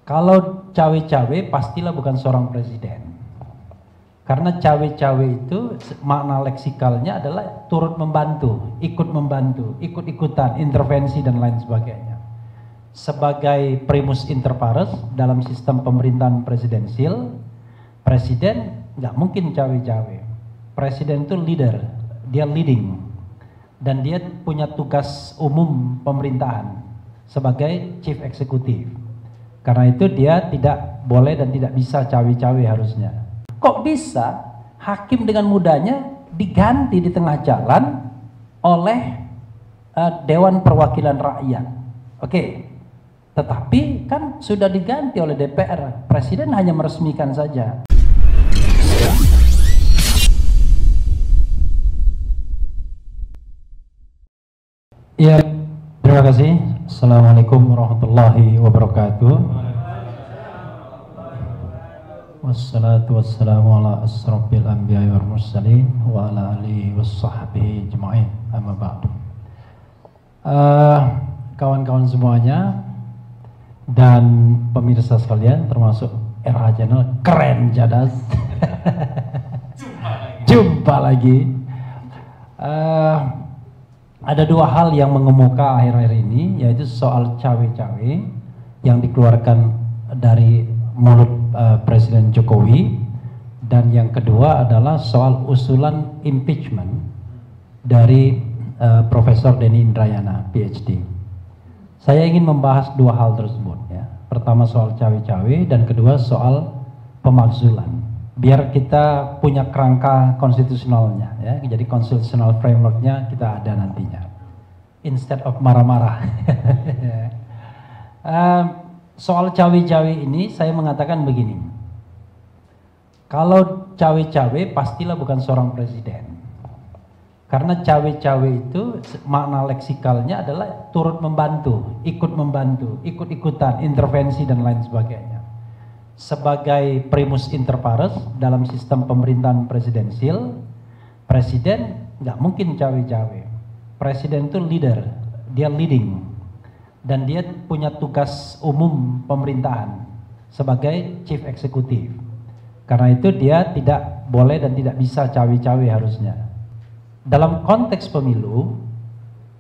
Kalau cawe-cawe pastilah bukan seorang presiden. Karena cawe-cawe itu makna leksikalnya adalah turut membantu, ikut-ikutan, intervensi dan lain sebagainya. Sebagai primus inter pares dalam sistem pemerintahan presidensil, presiden nggak mungkin cawe-cawe. Presiden itu leader, dia leading, dan dia punya tugas umum pemerintahan sebagai chief executive. Karena itu dia tidak boleh dan tidak bisa cawe-cawe harusnya. Kok bisa hakim dengan mudahnya diganti di tengah jalan oleh Dewan Perwakilan Rakyat? Oke, tetapi kan sudah diganti oleh DPR. Presiden hanya meresmikan saja. Ya, terima kasih. Assalamualaikum warahmatullahi wabarakatuh. Wassalatu wassalamu ala asrafil anbiya'i wal mursalin wa ala alihi wassahbihi ajma'in, amma ba'du. Kawan-kawan semuanya dan pemirsa sekalian, termasuk RH Channel, keren jadas. Jumpa lagi. Ada dua hal yang mengemuka akhir-akhir ini, yaitu soal cawe-cawe yang dikeluarkan dari mulut Presiden Jokowi, dan yang kedua adalah soal usulan impeachment dari Profesor Denny Indrayana, PhD. Saya ingin membahas dua hal tersebut, ya. Pertama soal cawe-cawe, dan kedua soal pemakzulan. Biar kita punya kerangka konstitusionalnya, ya. Jadi constitutional frameworknya kita ada nantinya, instead of marah-marah. Soal cawe-cawe ini saya mengatakan begini, kalau cawe-cawe pastilah bukan seorang presiden. Karena cawe-cawe itu makna leksikalnya adalah turut membantu, ikut-ikutan, intervensi dan lain sebagainya. Sebagai primus inter pares dalam sistem pemerintahan presidensil, presiden nggak mungkin cawe-cawe. Presiden itu leader, dia leading, dan dia punya tugas umum pemerintahan sebagai chief executive. Karena itu dia tidak boleh dan tidak bisa cawe-cawe harusnya. Dalam konteks pemilu,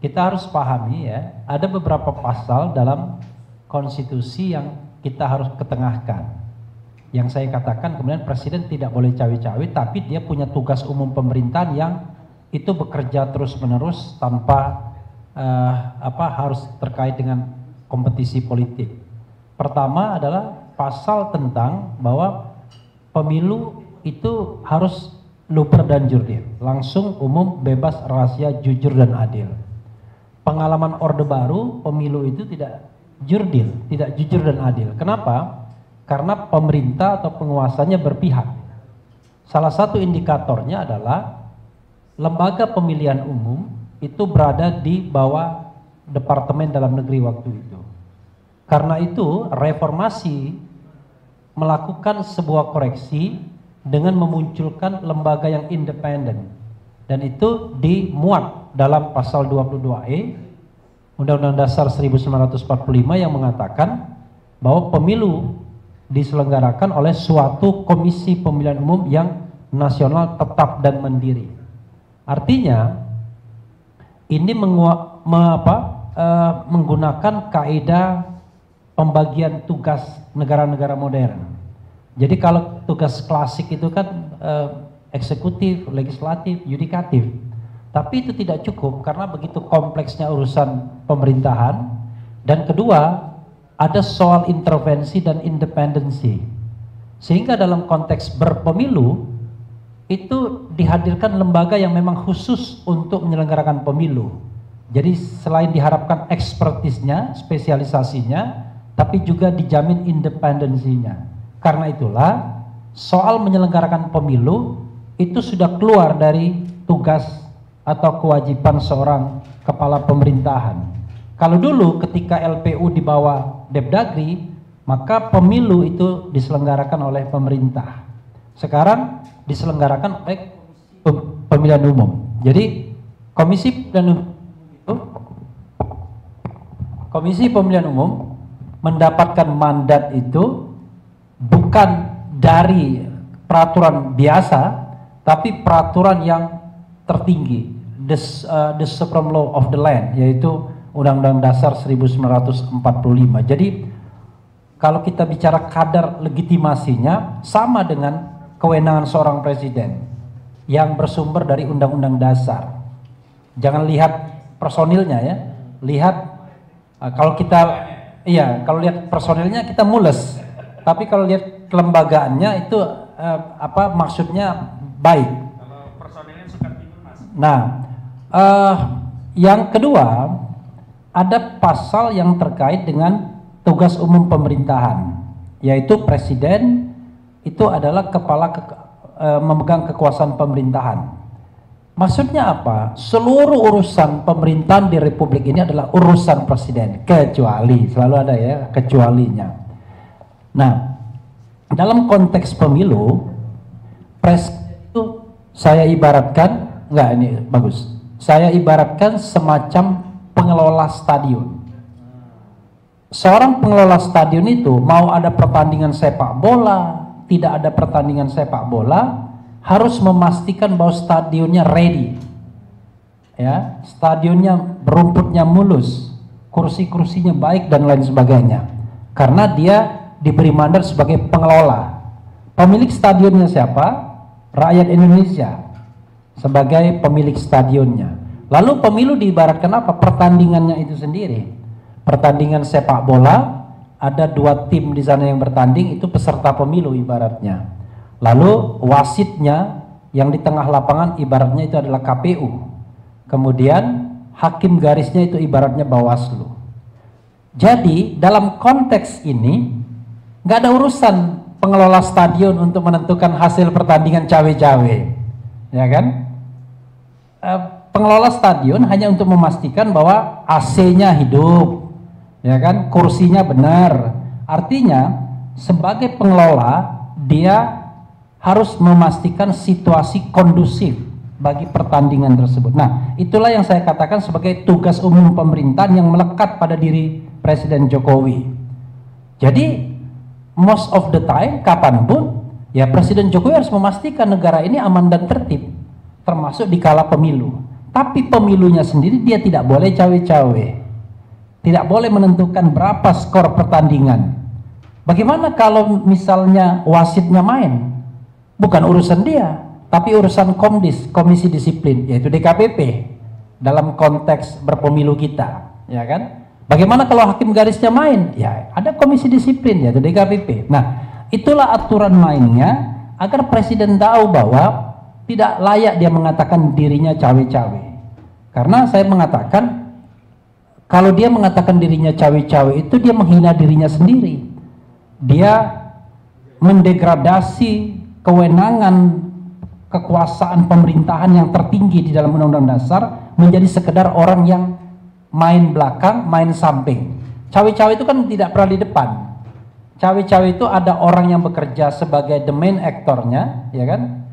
kita harus pahami, ya, ada beberapa pasal dalam konstitusi yang kita harus ketengahkan. Yang saya katakan kemudian presiden tidak boleh cawe-cawe, tapi dia punya tugas umum pemerintahan yang itu bekerja terus-menerus tanpa harus terkait dengan kompetisi politik. Pertama adalah pasal tentang bahwa pemilu itu harus luber dan jurdil, langsung, umum, bebas, rahasia, jujur dan adil. Pengalaman Orde Baru, pemilu itu tidak jurdil, tidak jujur dan adil. Kenapa? Karena pemerintah atau penguasanya berpihak. Salah satu indikatornya adalah lembaga pemilihan umum itu berada di bawah Departemen Dalam Negeri waktu itu. Karena itu reformasi melakukan sebuah koreksi dengan memunculkan lembaga yang independen, dan itu dimuat dalam pasal 22E Undang-Undang Dasar 1945 yang mengatakan bahwa pemilu diselenggarakan oleh suatu komisi pemilihan umum yang nasional, tetap dan mandiri. Artinya ini menggunakan kaidah pembagian tugas negara-negara modern. Jadi kalau tugas klasik itu kan eksekutif, legislatif, yudikatif. Tapi itu tidak cukup karena begitu kompleksnya urusan pemerintahan. Dan kedua, ada soal intervensi dan independensi. Sehingga dalam konteks berpemilu itu dihadirkan lembaga yang memang khusus untuk menyelenggarakan pemilu. Jadi selain diharapkan ekspertisnya, spesialisasinya, tapi juga dijamin independensinya. Karena itulah soal menyelenggarakan pemilu itu sudah keluar dari tugas atau kewajiban seorang kepala pemerintahan. Kalau dulu ketika LPU di bawah Depdagri, maka pemilu itu diselenggarakan oleh pemerintah. Sekarang diselenggarakan oleh pemilihan umum. Jadi Komisi Pemilihan Umum mendapatkan mandat itu bukan dari peraturan biasa, tapi peraturan yang tertinggi, the supreme law of the land, yaitu Undang-Undang Dasar 1945. Jadi kalau kita bicara kadar legitimasinya sama dengan kewenangan seorang presiden yang bersumber dari Undang-Undang Dasar. Jangan lihat personilnya ya, lihat kalau kita kalau lihat personilnya kita mules, tapi kalau lihat kelembagaannya itu maksudnya baik. Kalau personilnya suka timbul, Mas. Nah, yang kedua ada pasal yang terkait dengan tugas umum pemerintahan, yaitu presiden itu adalah memegang kekuasaan pemerintahan. Maksudnya apa? Seluruh urusan pemerintahan di Republik ini adalah urusan presiden, kecuali, selalu ada ya kecualinya. Nah, dalam konteks pemilu, presiden itu saya ibaratkan, saya ibaratkan semacam pengelola stadion. Seorang pengelola stadion itu mau ada pertandingan sepak bola, tidak ada pertandingan sepak bola, harus memastikan bahwa stadionnya ready, ya, stadionnya berumputnya mulus, kursi-kursinya baik dan lain sebagainya. Karena dia diberi mandat sebagai pengelola. Pemilik stadionnya siapa? Rakyat Indonesia sebagai pemilik stadionnya. Lalu pemilu diibaratkan apa? Pertandingannya itu sendiri. Pertandingan sepak bola, ada 2 tim di sana yang bertanding, itu peserta pemilu ibaratnya. Lalu wasitnya yang di tengah lapangan ibaratnya itu adalah KPU. Kemudian hakim garisnya itu ibaratnya Bawaslu. Jadi dalam konteks ini nggak ada urusan pengelola stadion untuk menentukan hasil pertandingan cawe-cawe, ya kan? Pengelola stadion hanya untuk memastikan bahwa AC-nya hidup, ya kan, kursinya benar. Artinya sebagai pengelola dia harus memastikan situasi kondusif bagi pertandingan tersebut. Nah, itulah yang saya katakan sebagai tugas umum pemerintahan yang melekat pada diri Presiden Jokowi. Jadi most of the time, kapanpun, ya Presiden Jokowi harus memastikan negara ini aman dan tertib, termasuk di kala pemilu. Tapi pemilunya sendiri dia tidak boleh cawe-cawe, tidak boleh menentukan berapa skor pertandingan. Bagaimana kalau misalnya wasitnya main? Bukan urusan dia, tapi urusan Komisi Disiplin, yaitu DKPP dalam konteks berpemilu kita, ya kan? Bagaimana kalau hakim garisnya main? Ya, ada Komisi Disiplin, yaitu DKPP. Nah, itulah aturan mainnya agar presiden tahu bahwa tidak layak dia mengatakan dirinya cawe-cawe. Karena saya mengatakan kalau dia mengatakan dirinya cawe-cawe itu dia menghina dirinya sendiri. Dia mendegradasi kewenangan kekuasaan pemerintahan yang tertinggi di dalam Undang-Undang Dasar menjadi sekedar orang yang main belakang, main samping. Cawe-cawe itu kan tidak pernah di depan. Cawe-cawe itu ada orang yang bekerja sebagai the main actornya, ya kan?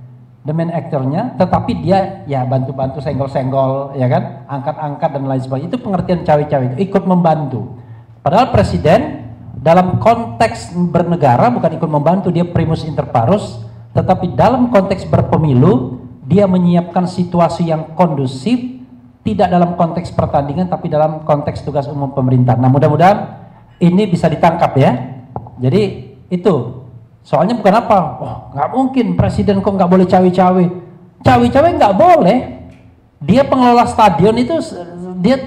The main actornya, tetapi dia ya bantu-bantu, senggol-senggol, ya kan? Angkat-angkat dan lain sebagainya. Itu pengertian cawe-cawe itu, ikut membantu. Padahal presiden dalam konteks bernegara bukan ikut membantu, dia primus inter pares. Tetapi dalam konteks berpemilu, dia menyiapkan situasi yang kondusif, tidak dalam konteks pertandingan, tapi dalam konteks tugas umum pemerintah. Nah, mudah-mudahan ini bisa ditangkap ya. Jadi itu, soalnya bukan apa, nggak mungkin presiden kok nggak boleh cawe-cawe. Cawe-cawe nggak boleh. Dia pengelola stadion itu,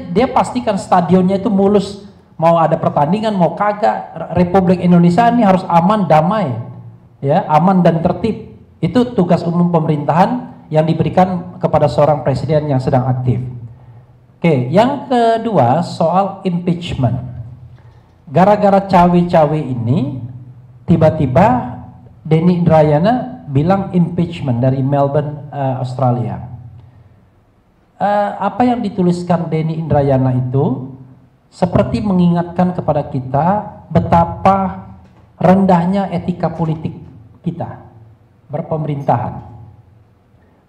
dia pastikan stadionnya itu mulus. Mau ada pertandingan, mau kagak, Republik Indonesia ini harus aman, damai. Ya, aman dan tertib. Itu tugas umum pemerintahan yang diberikan kepada seorang presiden yang sedang aktif. Oke, yang kedua soal impeachment. Gara-gara cawe-cawe ini tiba-tiba Denny Indrayana bilang impeachment dari Melbourne, Australia. Apa yang dituliskan Denny Indrayana itu seperti mengingatkan kepada kita betapa rendahnya etika politik kita berpemerintahan.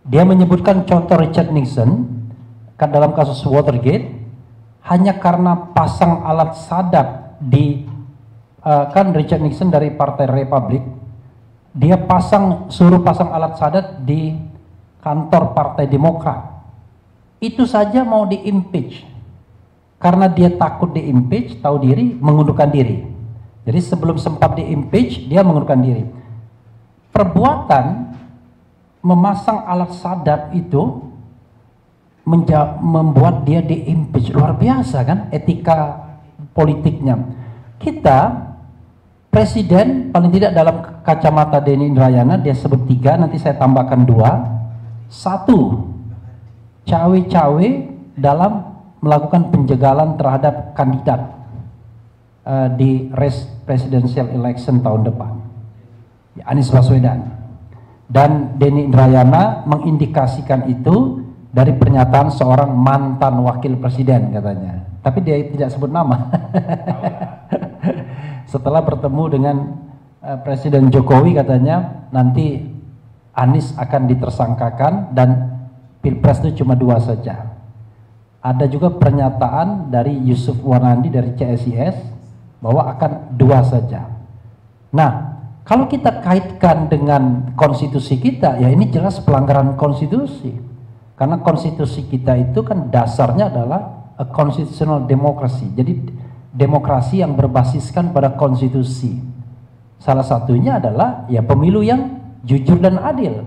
Dia menyebutkan contoh Richard Nixon kan dalam kasus Watergate, hanya karena pasang alat sadap di kan Richard Nixon dari Partai Republik, dia suruh pasang alat sadat di kantor Partai Demokrat. Itu saja mau di-impeach. Karena dia takut di-impeach, tahu diri, mengundurkan diri. Jadi sebelum sempat di-impeach, dia mengundurkan diri. Perbuatan memasang alat sadat itu membuat dia di-impeach. Luar biasa kan etika politiknya. Kita, presiden paling tidak dalam kacamata Denny Indrayana, dia sebut 3, nanti saya tambahkan 2. 1, cawe-cawe dalam melakukan penjagalan terhadap kandidat di presidential election tahun depan, Anies Baswedan. Dan Denny Indrayana mengindikasikan itu dari pernyataan seorang mantan wakil presiden katanya, tapi dia tidak sebut nama. Setelah bertemu dengan Presiden Jokowi katanya nanti Anies akan ditersangkakan dan Pilpres itu cuma 2 saja. Ada juga pernyataan dari Yusuf Wanandi dari CSIS bahwa akan 2 saja. Nah, kalau kita kaitkan dengan konstitusi kita, ya ini jelas pelanggaran konstitusi. Karena konstitusi kita itu kan dasarnya adalah a constitutional democracy. Jadi demokrasi yang berbasiskan pada konstitusi. Salah satunya adalah ya pemilu yang jujur dan adil,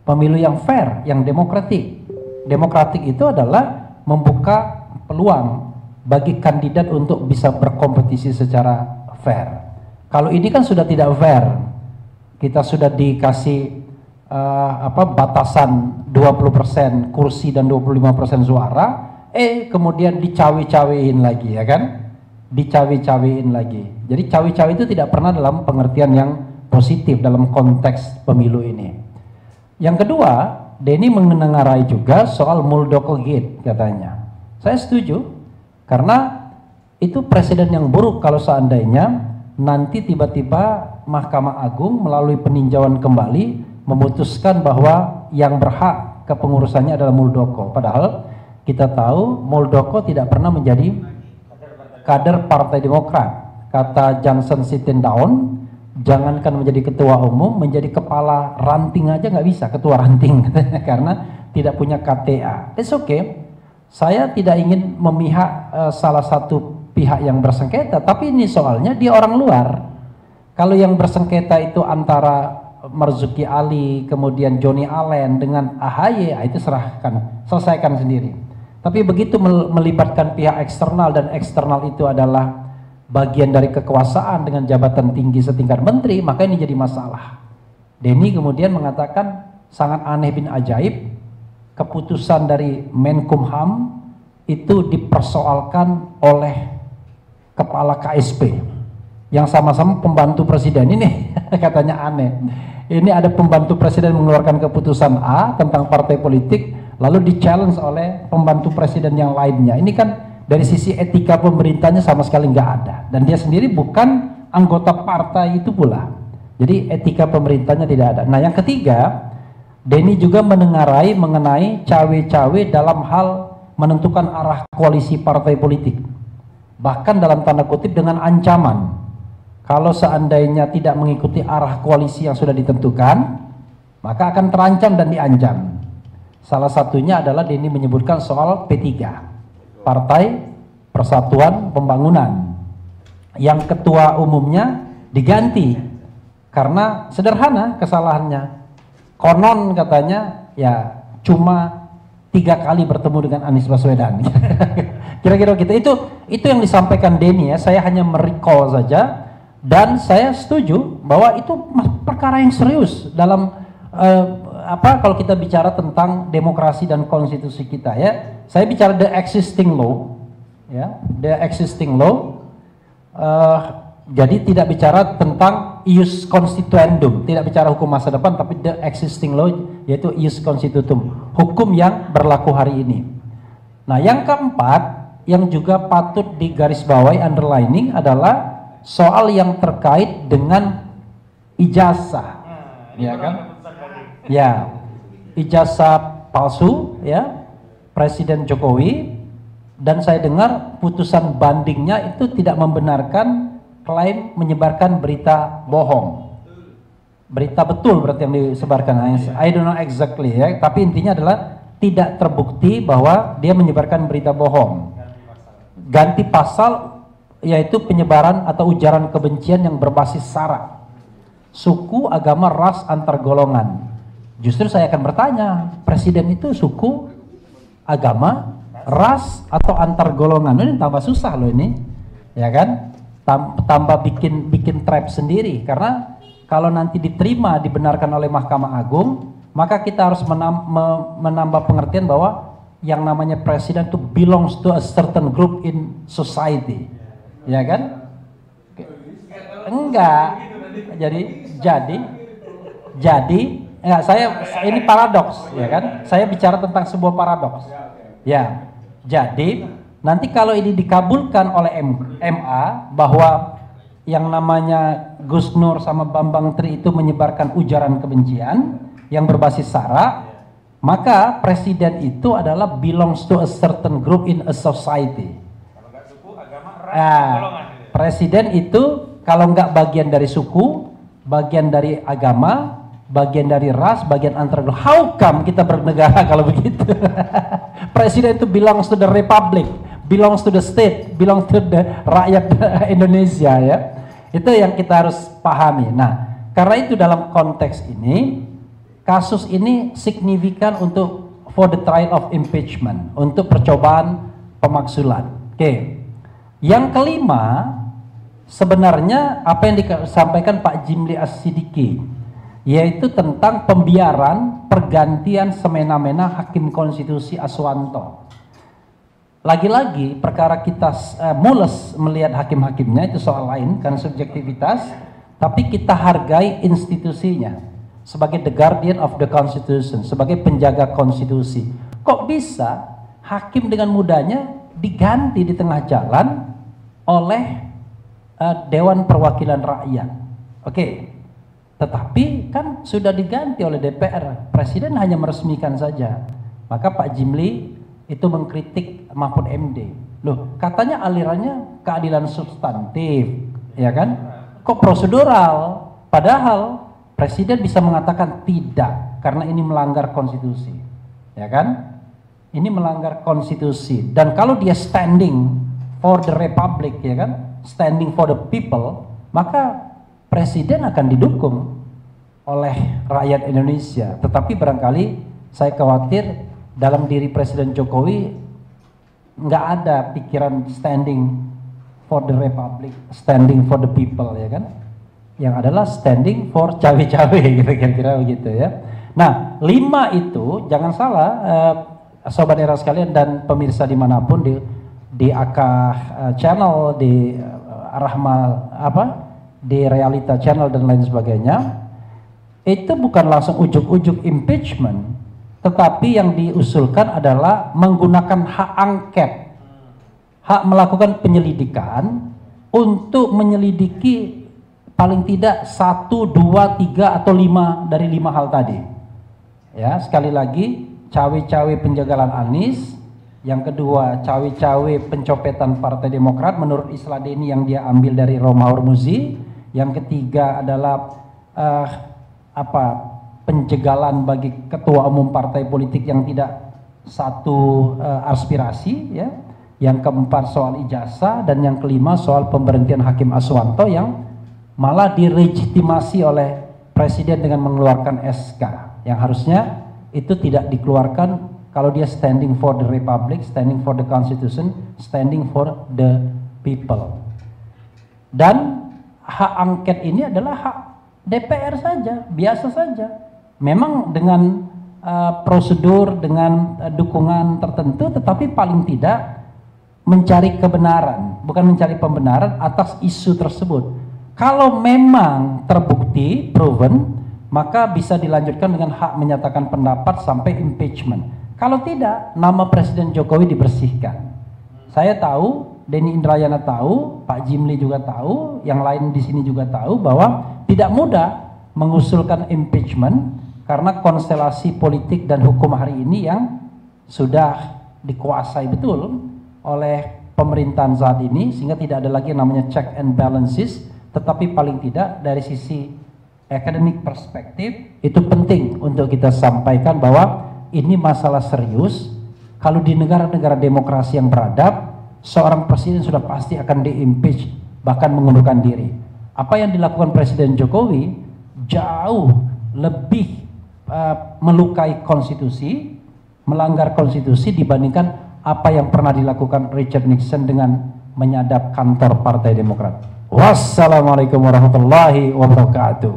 pemilu yang fair, yang demokratik. Demokratik itu adalah membuka peluang bagi kandidat untuk bisa berkompetisi secara fair. Kalau ini kan sudah tidak fair, kita sudah dikasih batasan 20% kursi dan 25% suara, kemudian dicawe-cawein lagi, ya kan? Dicawe-cawein lagi. Jadi cawe-cawe itu tidak pernah dalam pengertian yang positif dalam konteks pemilu ini. Yang kedua, Denny mengenengarai juga soal Muldoko Gate katanya. Saya setuju, karena itu presiden yang buruk kalau seandainya nanti tiba-tiba Mahkamah Agung melalui peninjauan kembali memutuskan bahwa yang berhak kepengurusannya adalah Muldoko. Padahal kita tahu Muldoko tidak pernah menjadi kader Partai Demokrat. Kata Johnson Sittendown, jangankan menjadi ketua umum, menjadi kepala ranting aja nggak bisa, ketua ranting karena tidak punya KTA. It's okay. Saya tidak ingin memihak salah satu pihak yang bersengketa, tapi ini soalnya dia orang luar. Kalau yang bersengketa itu antara Marzuki Ali, kemudian Johnny Allen dengan AHY, itu selesaikan sendiri. Tapi begitu melibatkan pihak eksternal dan eksternal itu adalah bagian dari kekuasaan dengan jabatan tinggi setingkat menteri, maka ini jadi masalah. Denny kemudian mengatakan sangat aneh bin ajaib, keputusan dari Menkumham itu dipersoalkan oleh kepala KSP yang sama-sama pembantu presiden. Ini katanya aneh. Ini ada pembantu presiden mengeluarkan keputusan A tentang partai politik, lalu di-challenge oleh pembantu presiden yang lainnya. Ini kan dari sisi etika pemerintahnya sama sekali nggak ada, dan dia sendiri bukan anggota partai itu pula. Jadi etika pemerintahnya tidak ada. Nah, yang ketiga, Denny juga menengarai mengenai cawe-cawe dalam hal menentukan arah koalisi partai politik, bahkan dalam tanda kutip dengan ancaman kalau seandainya tidak mengikuti arah koalisi yang sudah ditentukan, maka akan terancam dan diancam. Salah satunya adalah Denny menyebutkan soal P3, Partai Persatuan Pembangunan, yang ketua umumnya diganti karena sederhana kesalahannya. Konon katanya ya cuma 3 kali bertemu dengan Anies Baswedan. Kira-kira gitu. Itu yang disampaikan Denny ya. Saya hanya merecall saja, dan saya setuju bahwa itu perkara yang serius dalam kalau kita bicara tentang demokrasi dan konstitusi kita ya. Saya bicara the existing law ya, the existing law. Jadi tidak bicara tentang ius constituendum, tidak bicara hukum masa depan, tapi the existing law, yaitu ius constitutum, hukum yang berlaku hari ini. Nah, yang keempat yang juga patut digarisbawahi, underlining, adalah soal yang terkait dengan ijazah, ya kan? Ya, ijazah palsu ya Presiden Jokowi, dan saya dengar putusan bandingnya itu tidak membenarkan klaim menyebarkan berita bohong. Berita betul berarti yang disebarkan. I don't know exactly ya, tapi intinya adalah tidak terbukti bahwa dia menyebarkan berita bohong. Ganti pasal yaitu penyebaran atau ujaran kebencian yang berbasis sara, suku, agama, ras, antar golongan. Justru saya akan bertanya, presiden itu suku, agama, ras, atau antar golongan? Ini tambah susah loh ini, ya kan? Tambah bikin trap sendiri, karena kalau nanti diterima dibenarkan oleh Mahkamah Agung, maka kita harus menambah pengertian bahwa yang namanya presiden itu belongs to a certain group in society, ya kan? Enggak. Jadi enggak, ini paradoks, ya kan? Saya bicara tentang sebuah paradoks. Ya. Jadi nanti kalau ini dikabulkan oleh MA bahwa yang namanya Gus Nur sama Bambang Tri itu menyebarkan ujaran kebencian yang berbasis sara, maka presiden itu adalah belongs to a certain group in a society. Kalau nggak suku, agama, ras, golongan. Presiden itu kalau nggak bagian dari suku, bagian dari agama, bagian dari ras, bagian antar golongan. How come kita bernegara kalau begitu? Presiden itu belongs to the republic, belongs to the state, belongs to the rakyat Indonesia ya. Itu yang kita harus pahami. Nah, karena itu dalam konteks ini, kasus ini signifikan untuk for the trial of impeachment, untuk percobaan pemaksulan. Oke. Yang kelima, sebenarnya apa yang disampaikan Pak Jimli As-Sidiki, yaitu tentang pembiaran pergantian semena-mena Hakim Konstitusi Aswanto. Lagi-lagi perkara kita mules melihat hakim-hakimnya, itu soal lain karena subjektivitas, tapi kita hargai institusinya sebagai the guardian of the constitution, sebagai penjaga konstitusi. Kok bisa hakim dengan mudahnya diganti di tengah jalan oleh Dewan Perwakilan Rakyat? Oke. Tetapi kan sudah diganti oleh DPR, presiden hanya meresmikan saja. Maka Pak Jimli itu mengkritik Mahfud MD. Loh, katanya alirannya keadilan substantif, ya kan? Kok prosedural? Padahal presiden bisa mengatakan tidak, karena ini melanggar konstitusi, ya kan? Ini melanggar konstitusi. Dan kalau dia standing for the republic, ya kan? Standing for the people, maka presiden akan didukung oleh rakyat Indonesia. Tetapi barangkali saya khawatir dalam diri Presiden Jokowi nggak ada pikiran standing for the republic, standing for the people, ya kan? Yang adalah standing for cawe-cawe, gitu, kira-kira begitu ya. Nah, 5 itu jangan salah, sobat era sekalian dan pemirsa dimanapun di AK channel, di di Realita Channel dan lain sebagainya, itu bukan langsung ujuk-ujuk impeachment, tetapi yang diusulkan adalah menggunakan hak angket, hak melakukan penyelidikan untuk menyelidiki paling tidak 1, 2, 3, atau 5 dari 5 hal tadi. Ya, sekali lagi, cawe-cawe penjagalan Anies. Yang kedua, cawe-cawe pencopetan Partai Demokrat menurut Islah Deni yang dia ambil dari Roma Hurmuzi. Yang ketiga adalah penjegalan bagi ketua umum partai politik yang tidak satu aspirasi, ya. Yang keempat soal ijazah, dan yang kelima soal pemberhentian Hakim Aswanto yang malah dilegitimasi oleh presiden dengan mengeluarkan SK yang harusnya itu tidak dikeluarkan kalau dia standing for the republic, standing for the constitution, standing for the people. Dan hak angket ini adalah hak DPR saja, biasa saja. Memang dengan prosedur, dengan dukungan tertentu, tetapi paling tidak mencari kebenaran, bukan mencari pembenaran atas isu tersebut. Kalau memang terbukti, proven, maka bisa dilanjutkan dengan hak menyatakan pendapat sampai impeachment. Kalau tidak, nama Presiden Jokowi dibersihkan. Saya tahu, Denny Indrayana tahu, Pak Jimli juga tahu, yang lain di sini juga tahu bahwa tidak mudah mengusulkan impeachment karena konstelasi politik dan hukum hari ini yang sudah dikuasai betul oleh pemerintahan saat ini, sehingga tidak ada lagi yang namanya check and balances. Tetapi paling tidak dari sisi academic perspektif itu penting untuk kita sampaikan bahwa ini masalah serius. Kalau di negara-negara demokrasi yang beradab, seorang presiden sudah pasti akan di-impeach, bahkan mengundurkan diri. Apa yang dilakukan Presiden Jokowi jauh lebih melukai konstitusi, melanggar konstitusi dibandingkan apa yang pernah dilakukan Richard Nixon dengan menyadap kantor Partai Demokrat. Wassalamualaikum warahmatullahi wabarakatuh.